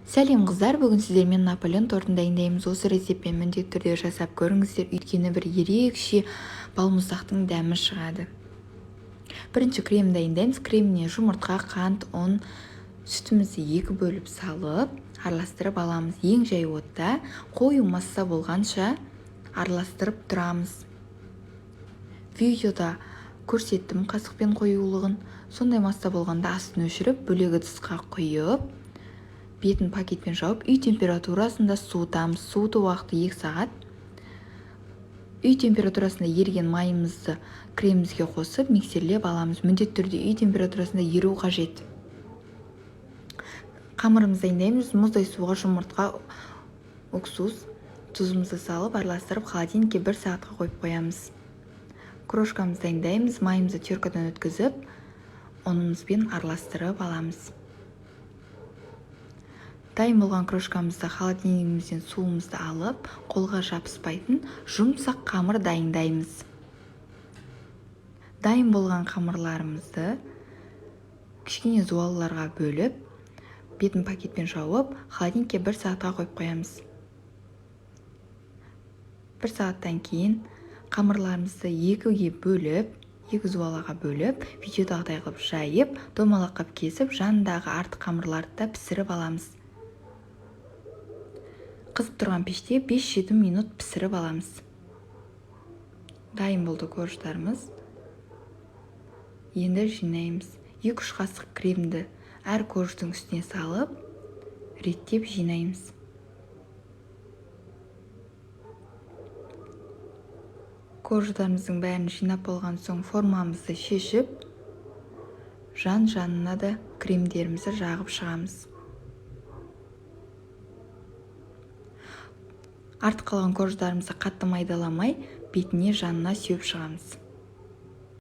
Сәлем қыздар, бүгін сіздермен Наполеон тортын дайындаймыз. Осы рецептпен міндетті түрде жасап көріңіздер, өйткені бір ерекше балмұздақтың дәмі шығады. Бірінші крем дайындаймыз. Креміне жұмыртқа, қант, ұн, сүтімізді 2 бөліп салып, араластырып аламыз. Ең жай отта қою масса болғанша араластырып тұрамыз. Видеода көрсеттім қасықпен қоюлығын. Сондай масса болғанда астын өшіріп, бөлек ыдысқа құйып, бетін пакетпен жауып, үй температурасында суытамыз. Суыту уақыты 2 сағат. Үй температурасында еріген майымызды кремімізге қосып, миксерлеп аламыз. Міндетті түрде үй температурасында еру қажет. Қамырымызды дайындаймыз. Мұздай суға жұмыртқа, уксус, тұзымызды салып, араластырып, холодильникке 1 сағатқа қойып қоямыз. Крошкамызды дайындаймыз. Майымызды теркадан өткізіп, ұнымызбен араластырып аламыз. Дайын болған крошкамызды холодильнигімізден суымызды алып, қолға жабыспайтын жұмсақ қамыр дайындаймыз. Дайын болған қамырларымызды кішкене зуалыларға бөліп, бетін пакетпен жауып, холодильникке 1 сағатқа қойып қоямыз. 1 сағаттан кейін қамырларымызды 2-ге бөліп, 2 зуалаға бөліп, видеодағыдай қылып жайып, домалақ қылып кесіп, жанындағы артық қамырларды да пісіріп аламыз. Қызып тұрған пеште 5-7 минут пісіріп аламыз. Дайын болды корждарымыз. Енді жинаймыз. 2-3 қасық кремді әр корждың үстіне салып, реттеп жинаймыз. Корждарымыздың бәрін жинап болған соң формамызды шешіп, жан-жанына да кремдерімізді жағып шығамыз. Артық қалған корждарымызды қатты майдаламай, бетіне жанына сүйіп шығамыз.